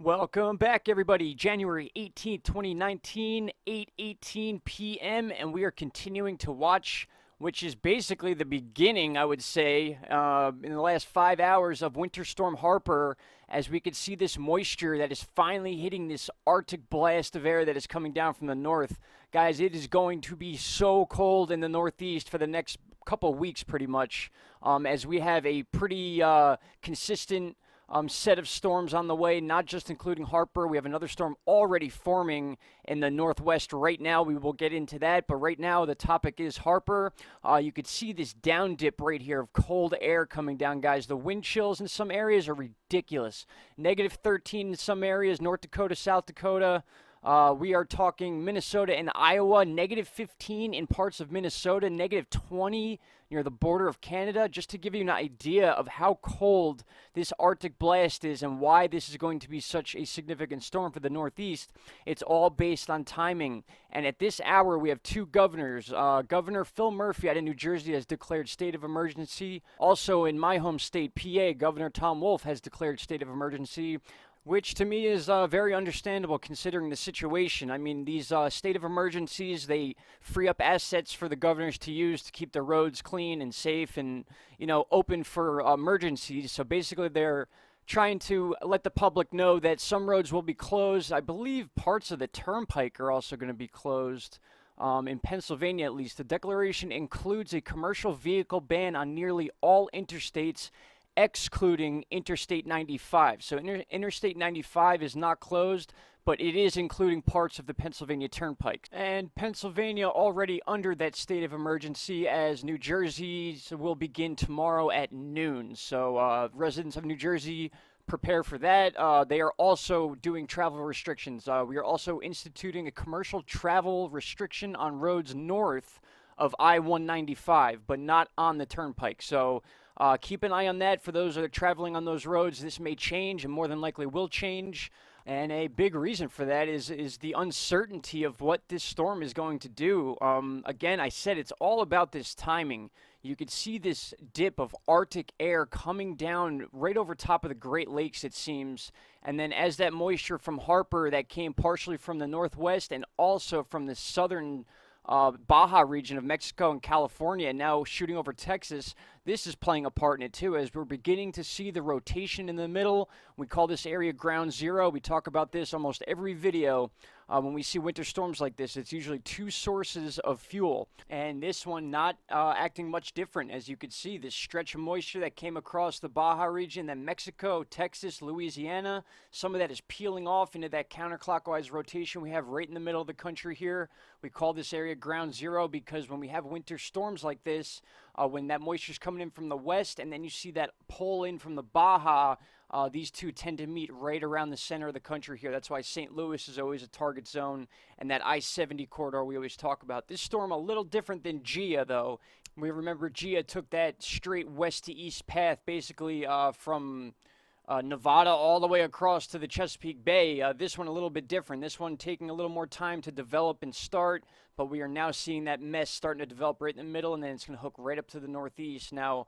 Welcome back, everybody. January 18th, 2019, 8:18 p.m., and we are continuing to watch, which is basically the beginning, I would say, in the last 5 hours of Winter Storm Harper, as we could see this moisture that is finally hitting this Arctic blast of air that is coming down from the north. Guys, it is going to be so cold in the Northeast for the next couple weeks, pretty much, as we have a pretty consistent set of storms on the way, not just including Harper. We have another storm already forming in the northwest right now. We will get into that, but right now the topic is Harper. You could see this down dip right here of cold air coming down, guys. The wind chills in some areas are ridiculous. -13 in some areas, North Dakota, South Dakota. We are talking Minnesota and Iowa, -15 in parts of Minnesota, -20 near the border of Canada, just to give you an idea of how cold this Arctic blast is and why this is going to be such a significant storm for the Northeast. It's all based on timing. And at this hour, we have two governors. Governor Phil Murphy out of New Jersey has declared state of emergency. Also in my home state, PA, Governor Tom Wolf has declared state of emergency, which to me is very understandable considering the situation. I mean, these state of emergencies, they free up assets for the governors to use to keep the roads clean and safe and, open for emergencies. So basically they're trying to let the public know that some roads will be closed. I believe parts of the turnpike are also going to be closed. In Pennsylvania, at least. The declaration includes a commercial vehicle ban on nearly all interstates, excluding Interstate 95. So Interstate 95 is not closed, but it is including parts of the Pennsylvania Turnpike. And Pennsylvania already under that state of emergency, as New Jersey's will begin tomorrow at noon. So residents of New Jersey, prepare for that. They are also doing travel restrictions. We are also instituting a commercial travel restriction on roads north of I-195, but not on the turnpike. So keep an eye on that for those that are traveling on those roads. This may change and more than likely will change. And a big reason for that is the uncertainty of what this storm is going to do. Again, I said it's all about this timing. You could see this dip of Arctic air coming down right over top of the Great Lakes, it seems. And then as that moisture from Harper that came partially from the northwest and also from the southern Baja region of Mexico and California, and now shooting over Texas, this is playing a part in it too, as we're beginning to see the rotation in the middle. We call this area ground zero. We talk about this almost every video. When we see winter storms like this, it's usually two sources of fuel, and this one not acting much different. As you could see, this stretch of moisture that came across the Baja region, then Mexico, Texas, Louisiana, some of that is peeling off into that counterclockwise rotation we have right in the middle of the country here. We call this area ground zero because when we have winter storms like this, when that moisture is coming in from the west and then you see that pull in from the Baja, these two tend to meet right around the center of the country here. That's why St. Louis is always a target zone, and that I-70 corridor we always talk about. This storm a little different than Gia, though. We remember Gia took that straight west to east path, basically from Nevada all the way across to the Chesapeake Bay. This one a little bit different. This one taking a little more time to develop and start, but we are now seeing that mess starting to develop right in the middle, and then it's going to hook right up to the northeast. Now,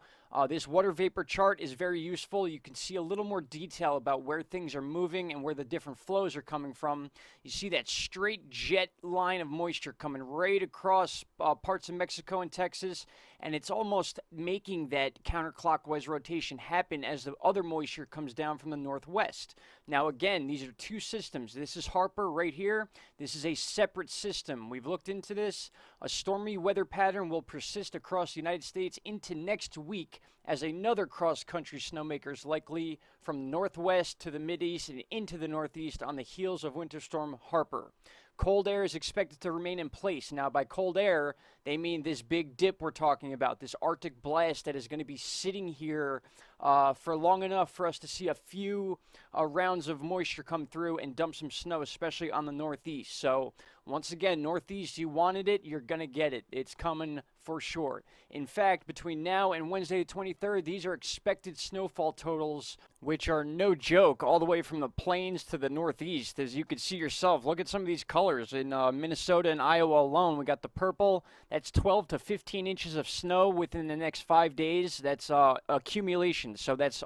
this water vapor chart is very useful. You can see a little more detail about where things are moving and where the different flows are coming from. You see that straight jet line of moisture coming right across parts of Mexico and Texas, and it's almost making that counterclockwise rotation happen as the other moisture comes down from the northwest. Now, again, these are two systems. This is Harper right here. This is a separate system. We've looked into this. A stormy weather pattern will persist across the United States into next week as another cross-country snowmaker is likely from the northwest to the mideast and into the northeast on the heels of Winter Storm Harper. Cold air is expected to remain in place. Now, by cold air, they mean this big dip we're talking about, this Arctic blast that is going to be sitting here for long enough for us to see a few rounds of moisture come through and dump some snow, especially on the northeast. So, once again, northeast, you wanted it, you're going to get it. It's coming for sure. In fact, between now and Wednesday the 23rd, these are expected snowfall totals, which are no joke, all the way from the plains to the northeast. As you can see yourself, look at some of these colors. In Minnesota and Iowa alone, we got the purple. That's 12 to 15 inches of snow within the next 5 days. That's accumulation. So that's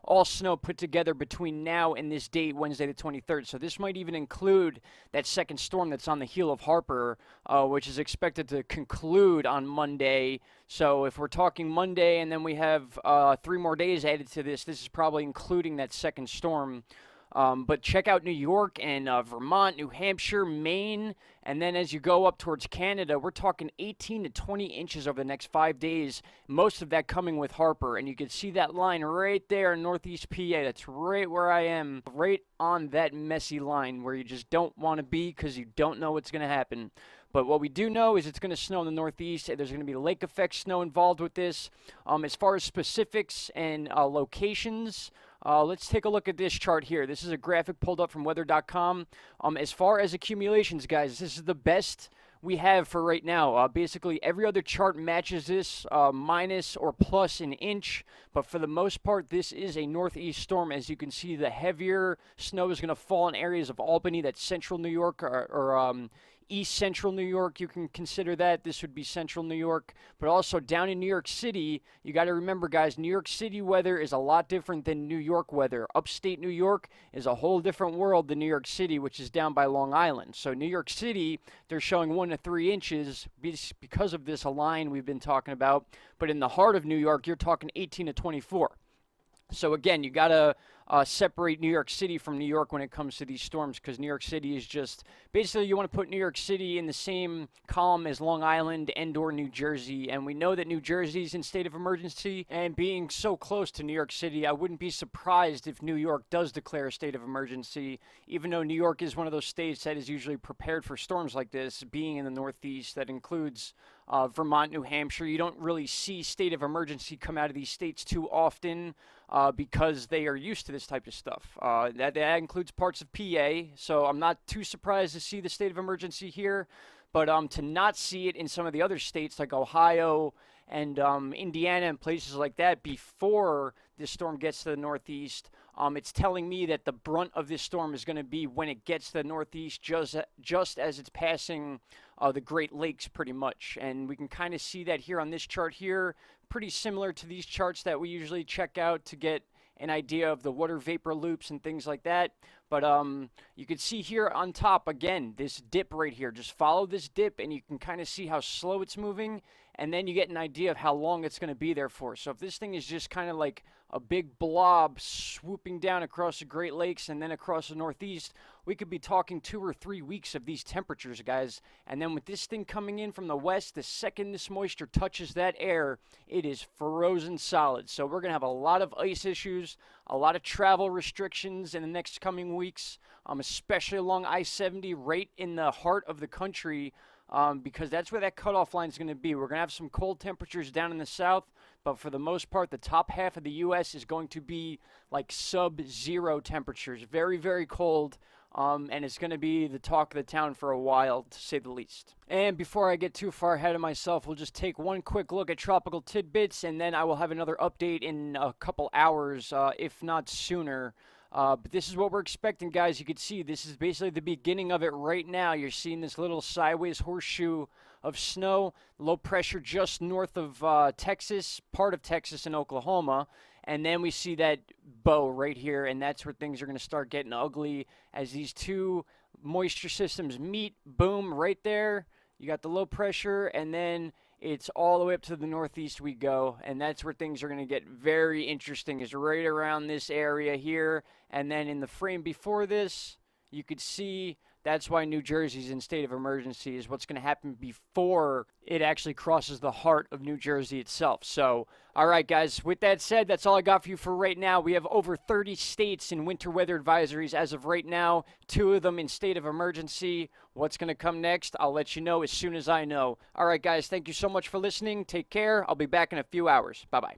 all snow put together between now and this date, Wednesday the 23rd. So this might even include that second storm that's on the heel of Harper, which is expected to conclude on Monday. So if we're talking Monday and then we have 3 more days added to this, this is probably including that second storm. But check out New York and Vermont, New Hampshire, Maine, and then as you go up towards Canada, we're talking 18 to 20 inches over the next 5 days, most of that coming with Harper. And you can see that line right there in Northeast PA. That's right where I am, right on that messy line where you just don't want to be because you don't know what's going to happen. But what we do know is it's going to snow in the Northeast. There's going to be lake effect snow involved with this. As far as specifics and locations, let's take a look at this chart here. This is a graphic pulled up from weather.com. As far as accumulations, guys, this is the best we have for right now. Basically, every other chart matches this, minus or plus an inch. But for the most part, this is a northeast storm. As you can see, the heavier snow is going to fall in areas of Albany, that's central New York, or East Central New York, you can consider that. This would be Central New York. But also down in New York City, you got to remember, guys, New York City weather is a lot different than New York weather. Upstate New York is a whole different world than New York City, which is down by Long Island. So New York City, they're showing 1 to 3 inches because of this line we've been talking about. But in the heart of New York, you're talking 18 to 24. So again, you got to separate New York City from New York when it comes to these storms, because New York City is just basically, you want to put New York City in the same column as Long Island and or New Jersey. And we know that New Jersey's in state of emergency, and being so close to New York City, I wouldn't be surprised if New York does declare a state of emergency, even though New York is one of those states that is usually prepared for storms like this, being in the Northeast. That includes Vermont, New Hampshire. You don't really see state of emergency come out of these states too often because they are used to this type of stuff. That includes parts of PA, so I'm not too surprised to see the state of emergency here. But to not see it in some of the other states like Ohio and Indiana and places like that before this storm gets to the Northeast, it's telling me that the brunt of this storm is going to be when it gets to the Northeast, just as it's passing the Great Lakes pretty much. And we can kind of see that here on this chart here, pretty similar to these charts that we usually check out to get an idea of the water vapor loops and things like that. But you can see here on top, again, this dip right here. Just follow this dip and you can kind of see how slow it's moving, and then you get an idea of how long it's going to be there for. So if this thing is just kind of like a big blob swooping down across the Great Lakes and then across the Northeast, we could be talking 2 or 3 weeks of these temperatures, guys. And then with this thing coming in from the west, the second this moisture touches that air, it is frozen solid. So we're going to have a lot of ice issues, a lot of travel restrictions in the next coming weeks, especially along I-70 right in the heart of the country, because that's where that cutoff line is going to be. We're going to have some cold temperatures down in the south, but for the most part, the top half of the U.S. is going to be like sub-zero temperatures, very, very cold. And it's going to be the talk of the town for a while, to say the least. And before I get too far ahead of myself, we'll just take one quick look at tropical tidbits, and then I will have another update in a couple hours, if not sooner. But this is what we're expecting, guys. You can see this is basically the beginning of it right now. You're seeing this little sideways horseshoe of snow, low pressure just north of Texas, part of Texas and Oklahoma. And then we see that bow right here, and that's where things are going to start getting ugly as these two moisture systems meet. Boom, right there. You got the low pressure, and then it's all the way up to the Northeast we go, and that's where things are going to get very interesting, is right around this area here. And then in the frame before this, you could see that's why New Jersey's in state of emergency, is what's going to happen before it actually crosses the heart of New Jersey itself. So, all right, guys, with that said, that's all I got for you for right now. We have over 30 states in winter weather advisories as of right now, 2 of them in state of emergency. What's going to come next? I'll let you know as soon as I know. All right, guys, thank you so much for listening. Take care. I'll be back in a few hours. Bye-bye.